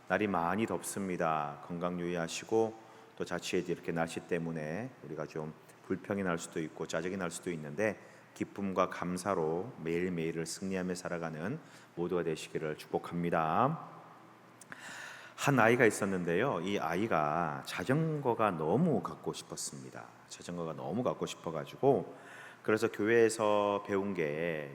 날이 많이 덥습니다. 건강 유의하시고, 또 자칫 이렇게 날씨 때문에 우리가 좀 불평이 날 수도 있고 짜증이 날 수도 있는데, 기쁨과 감사로 매일매일을 승리하며 살아가는 모두가 되시기를 축복합니다. 한 아이가 있었는데요, 이 아이가 자전거가 너무 갖고 싶었습니다. 자전거가 너무 갖고 싶어가지고, 그래서 교회에서 배운 게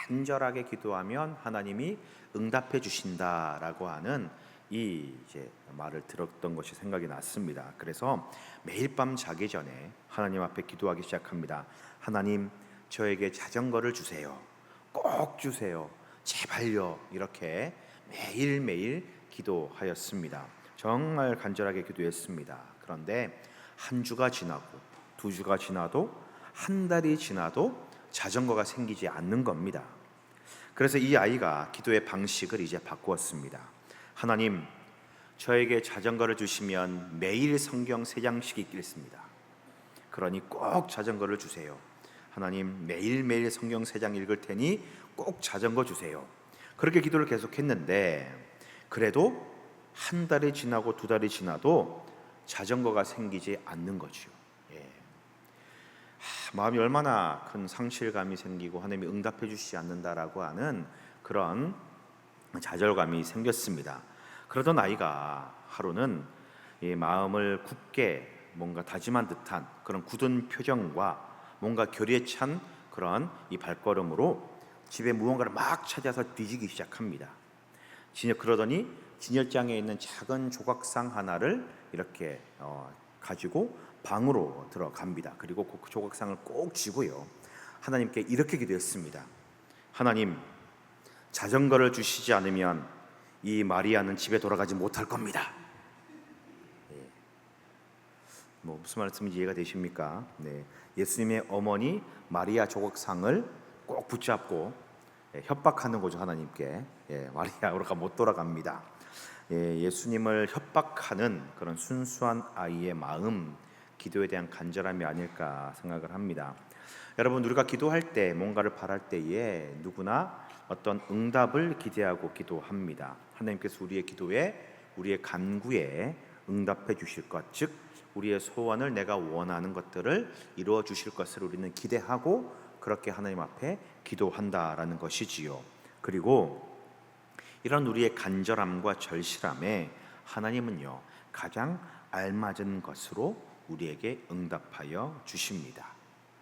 간절하게 기도하면 하나님이 응답해 주신다라고 하는 이 이제 말을 들었던 것이 생각이 났습니다. 그래서 매일 밤 자기 전에 하나님 앞에 기도하기 시작합니다. 하나님, 저에게 자전거를 주세요. 꼭 주세요. 제발요. 이렇게 매일매일 기도하였습니다. 정말 간절하게 기도했습니다. 그런데 한 주가 지나고 두 주가 지나도 한 달이 지나도 자전거가 생기지 않는 겁니다. 그래서 이 아이가 기도의 방식을 이제 바꾸었습니다. 하나님, 저에게 자전거를 주시면 매일 성경 3장씩 읽겠습니다. 그러니 꼭 자전거를 주세요. 하나님, 매일매일 성경 3장 읽을 테니 꼭 자전거 주세요. 그렇게 기도를 계속했는데, 그래도 한 달이 지나고 두 달이 지나도 자전거가 생기지 않는 거죠. 마음이 얼마나 큰 상실감이 생기고 하나님이 응답해 주시지 않는다라고 하는 그런 좌절감이 생겼습니다. 그러던 아이가 하루는 이 마음을 굳게 뭔가 다짐한 듯한 그런 굳은 표정과 뭔가 결의에 찬 그런 이 발걸음으로 집에 무언가를 막 찾아서 뒤지기 시작합니다. 그러더니 진열장에 있는 작은 조각상 하나를 이렇게 가지고 방으로 들어갑니다. 그리고 그 조각상을 꼭 쥐고요, 하나님께 이렇게 기도했습니다. 하나님, 자전거를 주시지 않으면 이 마리아는 집에 돌아가지 못할 겁니다. 무슨 말씀인지 이해가 되십니까? 예수님의 어머니 마리아 조각상을 꼭 붙잡고 협박하는 거죠. 하나님께. 마리아가 못 돌아갑니다. 예수님을 협박하는 그런 순수한 아이의 마음, 기도에 대한 간절함이 아닐까 생각을 합니다. 여러분, 우리가 기도할 때, 뭔가를 바랄 때에 누구나 어떤 응답을 기대하고 기도합니다. 하나님께서 우리의 기도에, 우리의 간구에 응답해 주실 것, 즉 우리의 소원을, 내가 원하는 것들을 이루어 주실 것을 우리는 기대하고 그렇게 하나님 앞에 기도한다라는 것이지요. 그리고 이런 우리의 간절함과 절실함에 하나님은요, 가장 알맞은 것으로 우리에게 응답하여 주십니다.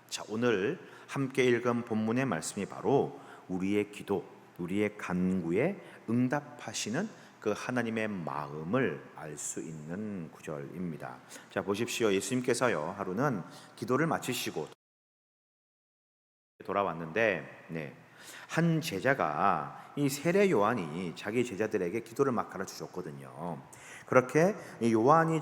자, 오늘 함께 읽은 본문의 말씀이 바로 우리의 기도, 우리의 간구에 응답하시는 그 하나님의 마음을 알 수 있는 구절입니다. 자, 보십시오. 예수님께서요, 하루는 기도를 마치시고 돌아왔는데, 한 제자가, 이 세례 요한이 자기 제자들에게 기도를 막 가르쳐 줬거든요. 그렇게 요한이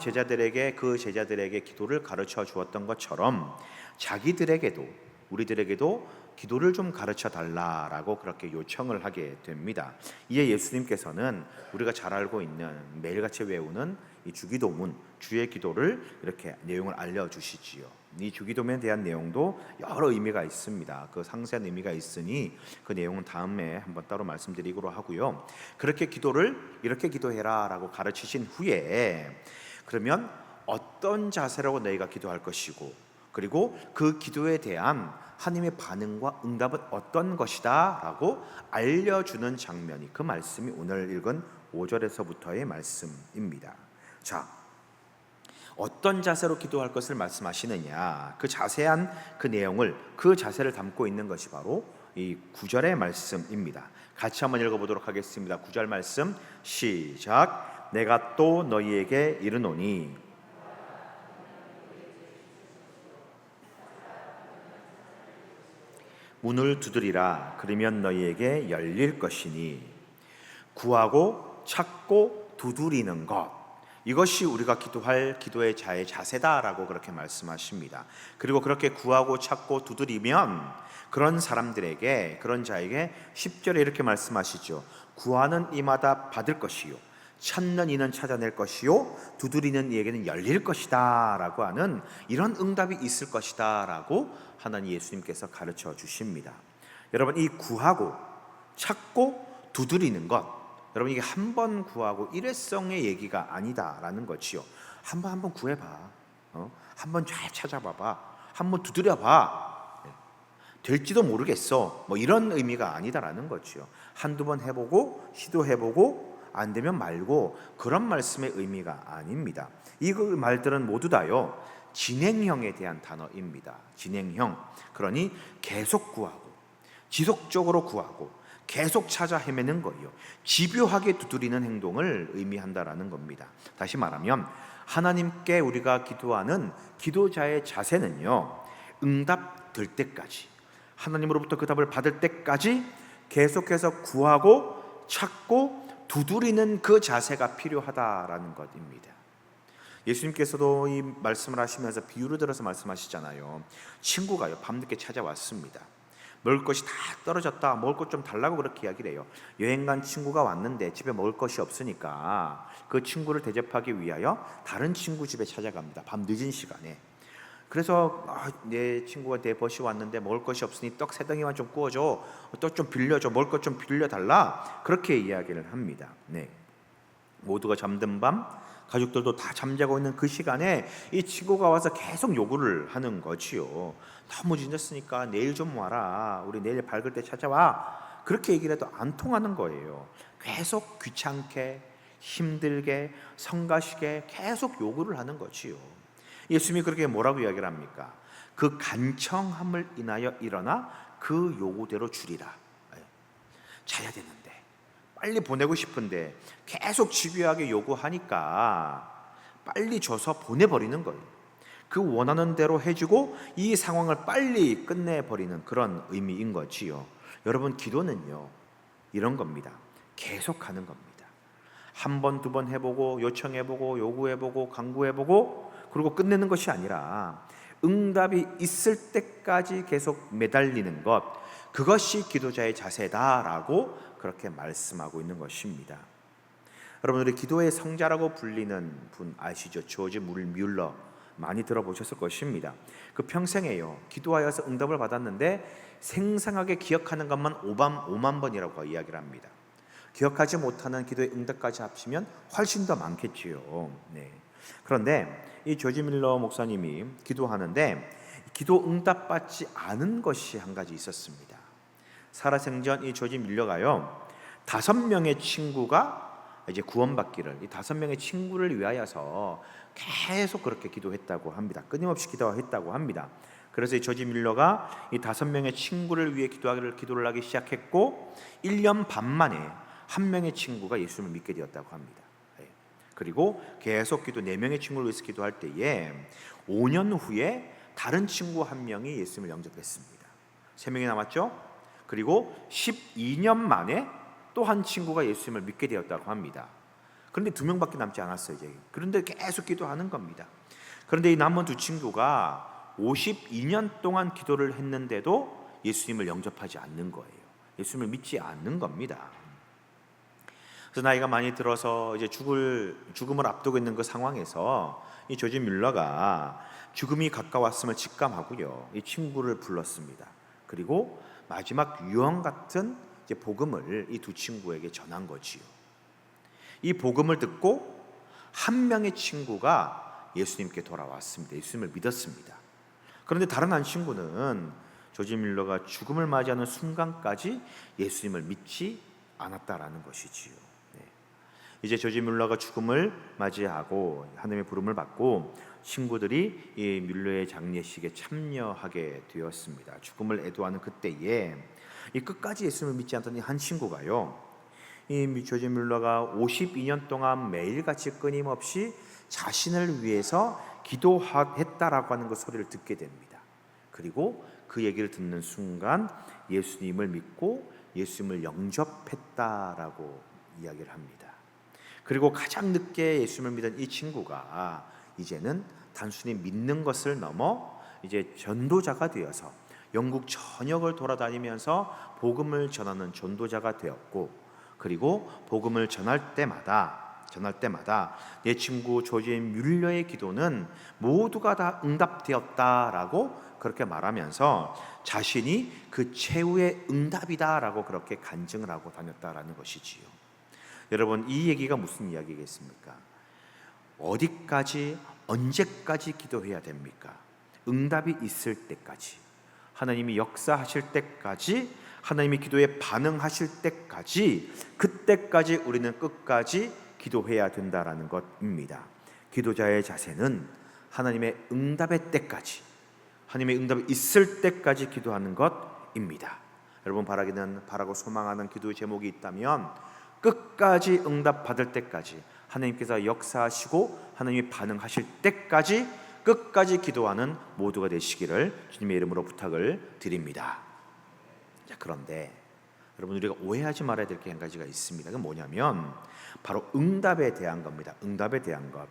그 제자들에게 기도를 가르쳐 주었던 것처럼 자기들에게도, 우리들에게도 기도를 좀 가르쳐 달라라고 그렇게 요청을 하게 됩니다. 이에 예수님께서는 우리가 잘 알고 있는, 매일같이 외우는 이 주기도문, 주의 기도를 이렇게 내용을 알려주시지요. 이 주기도문에 대한 내용도 여러 의미가 있습니다. 그 상세한 의미가 있으니 그 내용은 다음에 한번 따로 말씀드리기로 하고요. 그렇게 기도를 이렇게 기도해라 라고 가르치신 후에, 그러면 어떤 자세로 너희가 기도할 것이고, 그리고 그 기도에 대한 하나님의 반응과 응답은 어떤 것이다 라고 알려주는 장면이, 그 말씀이 오늘 읽은 5절에서부터의 말씀입니다. 자, 어떤 자세로 기도할 것을 말씀하시느냐, 그 자세한 그 내용을, 그 자세를 담고 있는 것이 바로 이 9절의 말씀입니다. 같이 한번 읽어보도록 하겠습니다. 9절 말씀 시작. 내가 또 너희에게 이르노니, 문을 두드리라. 그러면 너희에게 열릴 것이니. 구하고 찾고 두드리는 것, 이것이 우리가 기도할 기도의 자세다라고 그렇게 말씀하십니다. 그리고 그렇게 구하고 찾고 두드리면 그런 사람들에게, 그런 자에게 10절에 이렇게 말씀하시죠. 구하는 이마다 받을 것이요, 찾는 이는 찾아낼 것이요, 두드리는 이에게는 열릴 것이다 라고 하는 이런 응답이 있을 것이다 라고 하나님 예수님께서 가르쳐 주십니다. 여러분, 이 구하고 찾고 두드리는 것, 여러분, 이게 한 번 구하고 일회성의 얘기가 아니다라는 거지요. 한번 구해봐. 한번 잘 찾아봐봐. 한번 두드려봐. 될지도 모르겠어. 뭐 이런 의미가 아니다라는 거지요. 한두 번 해보고 시도해보고 안 되면 말고, 그런 말씀의 의미가 아닙니다. 이 말들은 모두 다요, 진행형에 대한 단어입니다. 진행형. 그러니 계속 구하고 지속적으로 구하고 계속 찾아 헤매는 거예요. 집요하게 두드리는 행동을 의미한다라는 겁니다. 다시 말하면 하나님께 우리가 기도하는 기도자의 자세는요, 응답될 때까지, 하나님으로부터 그 답을 받을 때까지 계속해서 구하고 찾고 두드리는 그 자세가 필요하다라는 것입니다. 예수님께서도 이 말씀을 하시면서 비유를 들어서 말씀하시잖아요. 친구가요, 밤늦게 찾아왔습니다. 먹을 것이 다 떨어졌다, 먹을 것 좀 달라고 그렇게 이야기를 해요. 여행 간 친구가 왔는데 집에 먹을 것이 없으니까 그 친구를 대접하기 위하여 다른 친구 집에 찾아갑니다. 밤 늦은 시간에. 그래서 내 친구가 내 벗이 왔는데 먹을 것이 없으니 떡 3덩이만 좀 구워줘, 떡 좀 빌려줘, 먹을 것 좀 빌려달라, 그렇게 이야기를 합니다. 네. 모두가 잠든 밤, 가족들도 다 잠자고 있는 그 시간에 이 친구가 와서 계속 요구를 하는 거지요. 너무 늦었으니까 내일 좀 와라, 우리 내일 밝을 때 찾아와, 그렇게 얘기를 해도 안 통하는 거예요. 계속 귀찮게, 힘들게, 성가시게 계속 요구를 하는 거지요. 예수님이 그렇게 뭐라고 이야기를 합니까? 그 간청함을 인하여 일어나 그 요구대로 주리라. 자야 되는데, 빨리 보내고 싶은데 계속 집요하게 요구하니까 빨리 줘서 보내버리는 거예요. 그 원하는 대로 해주고 이 상황을 빨리 끝내버리는 그런 의미인 거지요. 여러분, 기도는요, 이런 겁니다. 계속하는 겁니다. 한 번, 두 번 해보고 요청해보고 요구해보고 강구해보고 그리고 끝내는 것이 아니라 응답이 있을 때까지 계속 매달리는 것, 그것이 기도자의 자세다라고 그렇게 말씀하고 있는 것입니다. 여러분, 우리 기도의 성자라고 불리는 분 아시죠? 조지 뮬러, 많이 들어보셨을 것입니다. 그 평생에요, 기도하여서 응답을 받았는데 생생하게 기억하는 것만 5만 번이라고 이야기를 합니다. 기억하지 못하는 기도의 응답까지 합치면 훨씬 더 많겠지요. 네. 그런데 이 조지 뮬러 목사님이 기도하는데 기도 응답받지 않은 것이 한 가지 있었습니다. 살아생전 이 조지 뮬러가요, 5명의 친구가 이제 구원받기를, 이 5명의 친구를 위하여서 계속 그렇게 기도했다고 합니다. 끊임없이 기도했다고 합니다. 그래서 이 조지 뮬러가 이 5명의 친구를 위해 기도를 하기 시작했고 1년 반 만에 1명의 친구가 예수님을 믿게 되었다고 합니다. 그리고 계속 4명의 친구를 위해서 기도할 때에 5년 후에 다른 친구 1명이 예수님을 영접했습니다. 3명이 남았죠. 그리고 12년 만에 또 한 친구가 예수님을 믿게 되었다고 합니다. 그런데 2명밖에 남지 않았어요. 이제. 그런데 계속 기도하는 겁니다. 그런데 이 남은 2 친구가 52년 동안 기도를 했는데도 예수님을 영접하지 않는 거예요. 예수님을 믿지 않는 겁니다. 그래서 나이가 많이 들어서 이제 죽음을 앞두고 있는 그 상황에서 이 조지 뮬러가 죽음이 가까웠음을 직감하고요, 이 친구를 불렀습니다. 그리고 마지막 유언 같은 이제 복음을 이 2 친구에게 전한 거지요. 이 복음을 듣고 1명의 친구가 예수님께 돌아왔습니다. 예수님을 믿었습니다. 그런데 다른 한 친구는 조지 뮬러가 죽음을 맞이하는 순간까지 예수님을 믿지 않았다라는 것이지요. 이제 조지 뮬러가 죽음을 맞이하고 하나님의 부름을 받고 친구들이 이 뮬러의 장례식에 참여하게 되었습니다. 죽음을 애도하는 그때에 이 끝까지 예수님을 믿지 않던 한 친구가요, 이 조지 뮬러가 52년 동안 매일같이 끊임없이 자신을 위해서 기도했다라고 하는 그 소리를 듣게 됩니다. 그리고 그 얘기를 듣는 순간 예수님을 믿고 예수님을 영접했다라고 이야기를 합니다. 그리고 가장 늦게 예수님을 믿은 이 친구가 이제는 단순히 믿는 것을 넘어 이제 전도자가 되어서 영국 전역을 돌아다니면서 복음을 전하는 전도자가 되었고, 그리고 복음을 전할 때마다 내 친구 조지 뮬러의 기도는 모두가 다 응답되었다라고 그렇게 말하면서 자신이 그 최후의 응답이다라고 그렇게 간증을 하고 다녔다라는 것이지요. 여러분, 이 얘기가 무슨 이야기겠습니까? 어디까지, 언제까지 기도해야 됩니까? 응답이 있을 때까지, 하나님이 역사하실 때까지, 하나님이 기도에 반응하실 때까지, 그때까지 우리는 끝까지 기도해야 된다라는 것입니다. 기도자의 자세는 하나님의 응답의 때까지, 하나님의 응답이 있을 때까지 기도하는 것입니다. 여러분, 바라고 소망하는 기도의 제목이 있다면 끝까지 응답받을 때까지, 하나님께서 역사하시고 하나님이 반응하실 때까지 끝까지 기도하는 모두가 되시기를 주님의 이름으로 부탁을 드립니다. 자, 그런데 여러분, 우리가 오해하지 말아야 될 게 한 가지가 있습니다. 그건 뭐냐면 바로 응답에 대한 겁니다. 응답에 대한 것.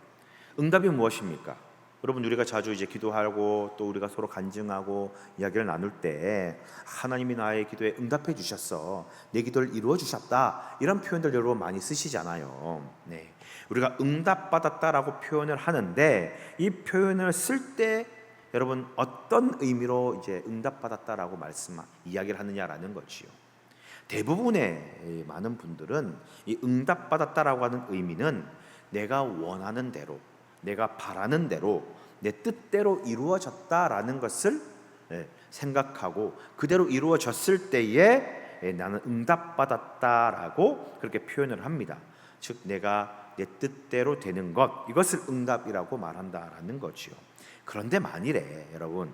응답이 무엇입니까? 여러분, 우리가 자주 이제 기도하고 또 우리가 서로 간증하고 이야기를 나눌 때 하나님이 나의 기도에 응답해 주셨어, 내 기도를 이루어 주셨다, 이런 표현들 여러분 많이 쓰시잖아요. 네. 우리가 응답받았다라고 표현을 하는데 이 표현을 쓸 때 여러분 어떤 의미로 이제 응답받았다라고 이야기를 하느냐라는 거지요. 대부분의 많은 분들은 이 응답받았다라고 하는 의미는 내가 원하는 대로, 내가 바라는 대로, 내 뜻대로 이루어졌다라는 것을 생각하고 그대로 이루어졌을 때에 나는 응답받았다라고 그렇게 표현을 합니다. 즉 내가 내 뜻대로 되는 것, 이것을 응답이라고 말한다라는 거지요. 그런데 만일에 여러분,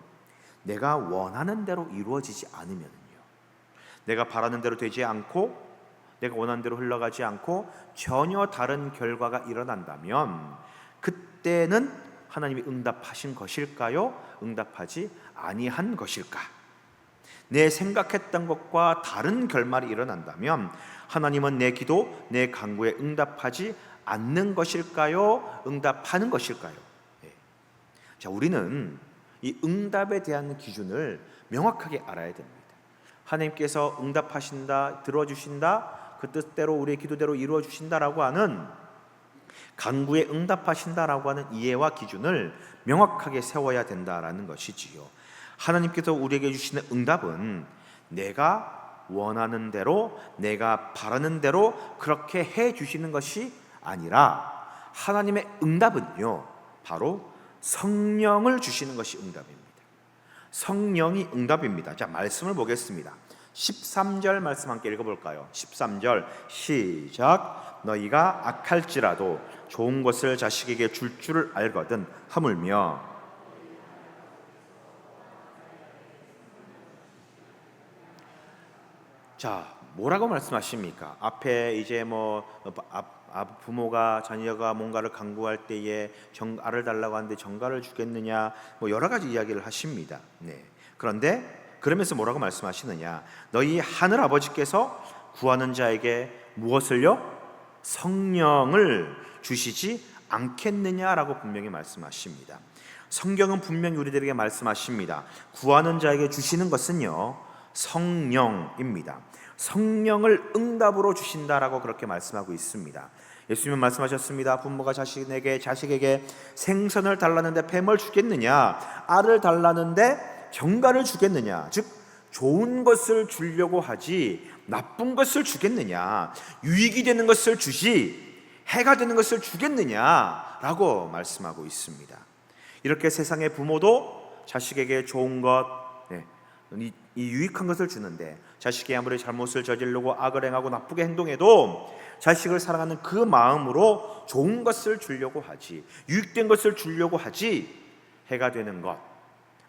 내가 원하는 대로 이루어지지 않으면요, 내가 바라는 대로 되지 않고 내가 원하는 대로 흘러가지 않고 전혀 다른 결과가 일어난다면 그때는 하나님이 응답하신 것일까요? 응답하지 아니한 것일까? 내 생각했던 것과 다른 결말이 일어난다면 하나님은 내 기도, 내 간구에 응답하지 않는 것일까요? 응답하는 것일까요? 자, 우리는 이 응답에 대한 기준을 명확하게 알아야 됩니다. 하나님께서 응답하신다, 들어주신다, 그 뜻대로 우리의 기도대로 이루어 주신다라고 하는 간구에 응답하신다라고 하는 이해와 기준을 명확하게 세워야 된다라는 것이지요. 하나님께서 우리에게 주시는 응답은 내가 원하는 대로, 내가 바라는 대로 그렇게 해 주시는 것이 아니라 하나님의 응답은요, 바로 성령을 주시는 것이 응답입니다. 성령이 응답입니다. 자, 말씀을 보겠습니다. 13절 말씀 함께 읽어볼까요? 13절 시작. 너희가 악할지라도 좋은 것을 자식에게 줄 줄을 알거든 하물며. 자, 뭐라고 말씀하십니까? 앞에 이제 부모가 자녀가 뭔가를 간구할 때에 알을 달라고 하는데 정갈을 주겠느냐, 여러 가지 이야기를 하십니다. 네. 그런데 그러면서 뭐라고 말씀하시느냐? 너희 하늘 아버지께서 구하는 자에게 무엇을요? 성령을 주시지 않겠느냐라고 분명히 말씀하십니다. 성경은 분명히 우리들에게 말씀하십니다. 구하는 자에게 주시는 것은요, 성령입니다. 성령을 응답으로 주신다라고 그렇게 말씀하고 있습니다. 예수님은 말씀하셨습니다. 부모가 자식에게 생선을 달라는데 뱀을 주겠느냐, 알을 달라는데 정갈을 주겠느냐, 즉 좋은 것을 주려고 하지 나쁜 것을 주겠느냐, 유익이 되는 것을 주지 해가 되는 것을 주겠느냐라고 말씀하고 있습니다. 이렇게 세상의 부모도 자식에게 좋은 것, 이 유익한 것을 주는데 자식이 아무리 잘못을 저지르고 악을 행하고 나쁘게 행동해도 자식을 사랑하는 그 마음으로 좋은 것을 주려고 하지, 유익된 것을 주려고 하지 해가 되는 것,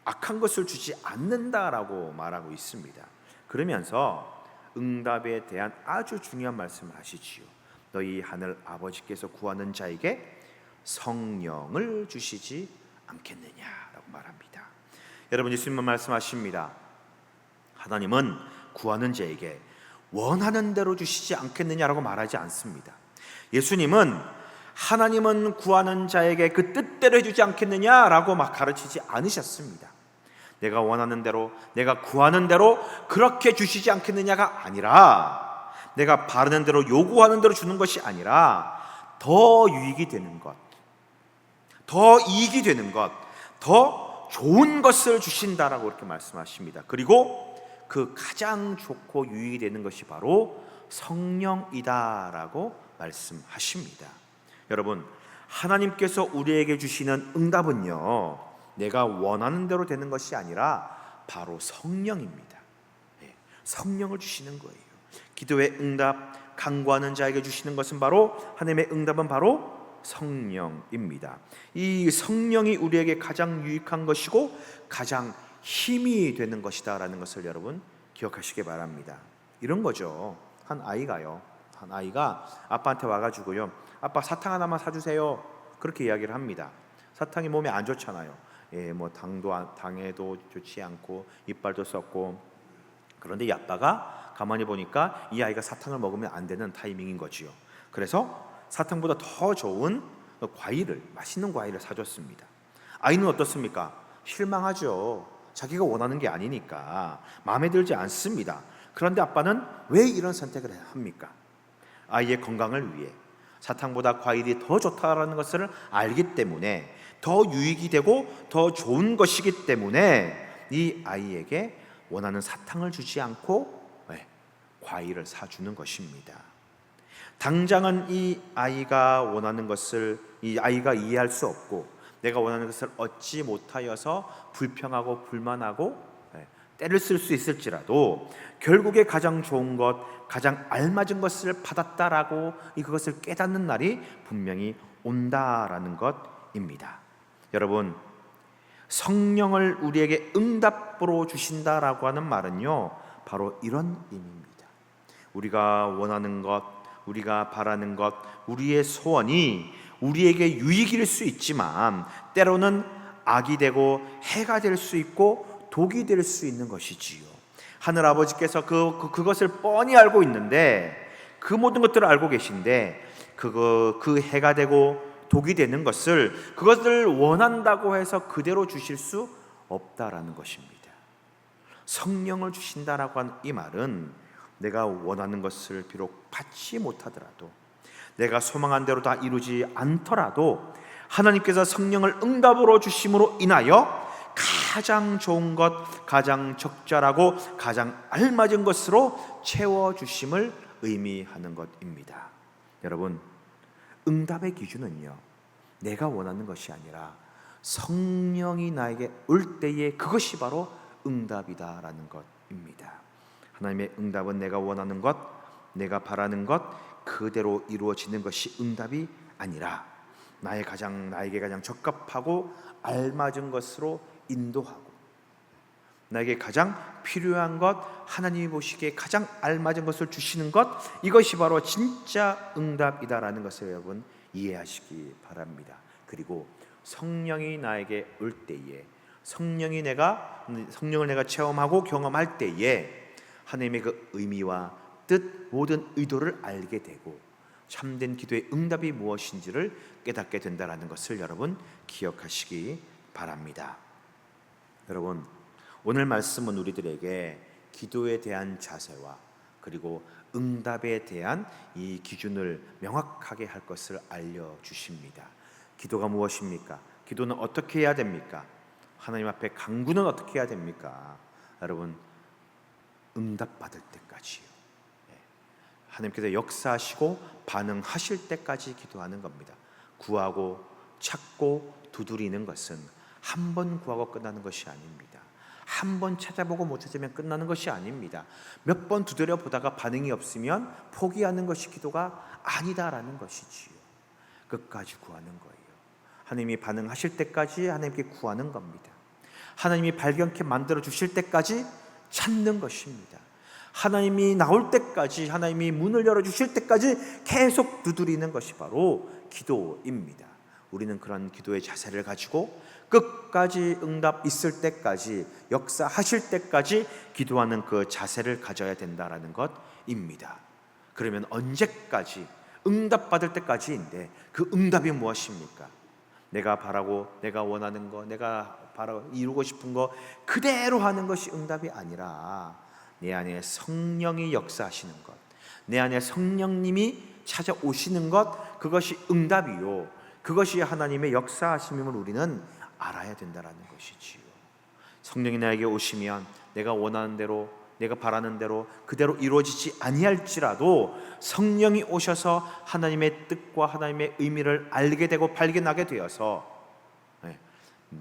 악한 것을 주지 않는다라고 말하고 있습니다. 그러면서 응답에 대한 아주 중요한 말씀을 하시지요. 너희 하늘 아버지께서 구하는 자에게 성령을 주시지 않겠느냐라고 말합니다. 여러분, 예수님은 말씀하십니다. 하나님은 구하는 자에게 원하는 대로 주시지 않겠느냐라고 말하지 않습니다. 예수님은 하나님은 구하는 자에게 그 뜻대로 해주지 않겠느냐라고 막 가르치지 않으셨습니다. 내가 원하는 대로, 내가 구하는 대로 그렇게 주시지 않겠느냐가 아니라, 내가 바라는 대로 요구하는 대로 주는 것이 아니라 더 유익이 되는 것, 더 이익이 되는 것, 더 좋은 것을 주신다라고 이렇게 말씀하십니다. 그리고 그 가장 좋고 유익이 되는 것이 바로 성령이다라고 말씀하십니다. 여러분, 하나님께서 우리에게 주시는 응답은요, 내가 원하는 대로 되는 것이 아니라 바로 성령입니다. 성령을 주시는 거예요. 기도의 응답, 간구하는 자에게 주시는 것은 바로, 하나님의 응답은 바로 성령입니다. 이 성령이 우리에게 가장 유익한 것이고 가장 힘이 되는 것이다 라는 것을 여러분 기억하시기 바랍니다. 이런 거죠. 한 아이가 아빠한테 와가지고요, 아빠 사탕 하나만 사주세요, 그렇게 이야기를 합니다. 사탕이 몸에 안 좋잖아요. 당에도 좋지 않고 이빨도 썩고. 그런데 이 아빠가 가만히 보니까 이 아이가 사탕을 먹으면 안 되는 타이밍인 거지요. 그래서 사탕보다 더 좋은 맛있는 과일을 사줬습니다. 아이는 어떻습니까? 실망하죠. 자기가 원하는 게 아니니까 마음에 들지 않습니다. 그런데 아빠는 왜 이런 선택을 합니까? 아이의 건강을 위해 사탕보다 과일이 더 좋다라는 것을 알기 때문에, 더 유익이 되고 더 좋은 것이기 때문에 이 아이에게 원하는 사탕을 주지 않고 과일을 사주는 것입니다. 당장은 이 아이가 원하는 것을 이 아이가 이해할 수 없고, 내가 원하는 것을 얻지 못하여서 불평하고 불만하고 때를 쓸 수 있을지라도, 결국에 가장 좋은 것, 가장 알맞은 것을 받았다라고 그것을 깨닫는 날이 분명히 온다라는 것입니다. 여러분, 성령을 우리에게 응답으로 주신다라고 하는 말은요, 바로 이런 의미입니다. 우리가 원하는 것, 우리가 바라는 것, 우리의 소원이 우리에게 유익일 수 있지만 때로는 악이 되고 해가 될 수 있고 독이 될 수 있는 것이지요. 하늘 아버지께서 그것을 뻔히 알고 있는데, 그 모든 것들을 알고 계신데 그 해가 되고 독이 되는 그것을 원한다고 해서 그대로 주실 수 없다라는 것입니다. 성령을 주신다라고 하는 이 말은, 내가 원하는 것을 비록 받지 못하더라도, 내가 소망한 대로 다 이루지 않더라도 하나님께서 성령을 응답으로 주심으로 인하여 가장 좋은 것, 가장 적절하고 가장 알맞은 것으로 채워주심을 의미하는 것입니다. 여러분, 응답의 기준은요, 내가 원하는 것이 아니라 성령이 나에게 올 때에 그것이 바로 응답이다라는 것입니다. 하나님의 응답은 내가 원하는 것, 내가 바라는 것 그대로 이루어지는 것이 응답이 아니라, 나에게 가장 적합하고 알맞은 것으로 인도하고, 나에게 가장 필요한 것, 하나님이 보시기에 가장 알맞은 것을 주시는 것, 이것이 바로 진짜 응답이다라는 것을 여러분 이해하시기 바랍니다. 그리고 성령이 나에게 올 때에, 성령을 내가 체험하고 경험할 때에 하나님의 그 의미와 뜻, 모든 의도를 알게 되고 참된 기도의 응답이 무엇인지를 깨닫게 된다는 것을 여러분 기억하시기 바랍니다. 여러분, 오늘 말씀은 우리들에게 기도에 대한 자세와 그리고 응답에 대한 이 기준을 명확하게 할 것을 알려주십니다. 기도가 무엇입니까? 기도는 어떻게 해야 됩니까? 하나님 앞에 간구는 어떻게 해야 됩니까? 여러분, 응답받을 때까지요. 하나님께서 역사하시고 반응하실 때까지 기도하는 겁니다. 구하고 찾고 두드리는 것은 한 번 구하고 끝나는 것이 아닙니다. 한 번 찾아보고 못 찾으면 끝나는 것이 아닙니다. 몇 번 두드려 보다가 반응이 없으면 포기하는 것이 기도가 아니다라는 것이지요. 끝까지 구하는 거예요. 하나님이 반응하실 때까지 하나님께 구하는 겁니다. 하나님이 발견케 만들어 주실 때까지 찾는 것입니다. 하나님이 나올 때까지, 하나님이 문을 열어주실 때까지 계속 두드리는 것이 바로 기도입니다. 우리는 그런 기도의 자세를 가지고 끝까지 응답 있을 때까지, 역사하실 때까지 기도하는 그 자세를 가져야 된다는 것입니다. 그러면 언제까지? 응답받을 때까지인데, 그 응답이 무엇입니까? 내가 바라고, 내가 원하는 거, 내가 바라고 이루고 싶은 거 그대로 하는 것이 응답이 아니라, 내 안에 성령이 역사하시는 것, 내 안에 성령님이 찾아오시는 것, 그것이 응답이요, 그것이 하나님의 역사하심임을 우리는 알아야 된다는 것이지요. 성령이 나에게 오시면 내가 원하는 대로 내가 바라는 대로 그대로 이루어지지 아니할지라도 성령이 오셔서 하나님의 뜻과 하나님의 의미를 알게 되고 발견하게 되어서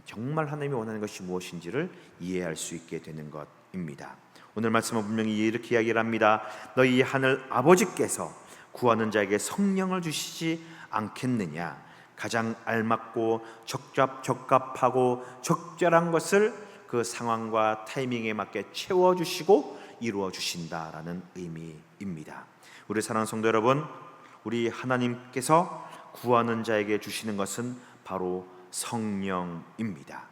정말 하나님이 원하는 것이 무엇인지를 이해할 수 있게 되는 것입니다. 오늘 말씀은 분명히 이렇게 이야기를 합니다. 너희 하늘 아버지께서 구하는 자에게 성령을 주시지 않겠느냐. 가장 알맞고 적합하고 적절한 것을 그 상황과 타이밍에 맞게 채워주시고 이루어주신다라는 의미입니다. 우리 사랑하는 성도 여러분, 우리 하나님께서 구하는 자에게 주시는 것은 바로 성령입니다.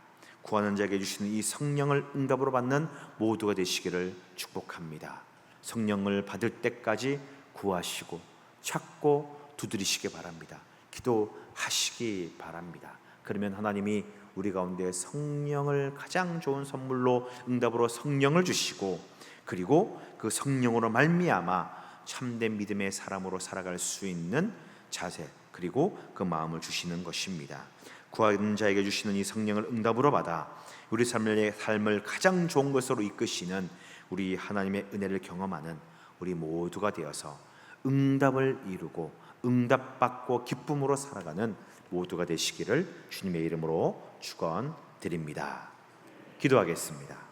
구하는 자에게 주시는 이 성령을 응답으로 받는 모두가 되시기를 축복합니다. 성령을 받을 때까지 구하시고 찾고 두드리시기 바랍니다. 기도하시기 바랍니다. 그러면 하나님이 우리 가운데 성령을 가장 좋은 선물로 응답으로 성령을 주시고, 그리고 그 성령으로 말미암아 참된 믿음의 사람으로 살아갈 수 있는 자세, 그리고 그 마음을 주시는 것입니다. 구하는 자에게 주시는 이 성령을 응답으로 받아 우리 삶을 가장 좋은 것으로 이끄시는 우리 하나님의 은혜를 경험하는 우리 모두가 되어서 응답을 이루고 응답받고 기쁨으로 살아가는 모두가 되시기를 주님의 이름으로 축원드립니다. 기도하겠습니다.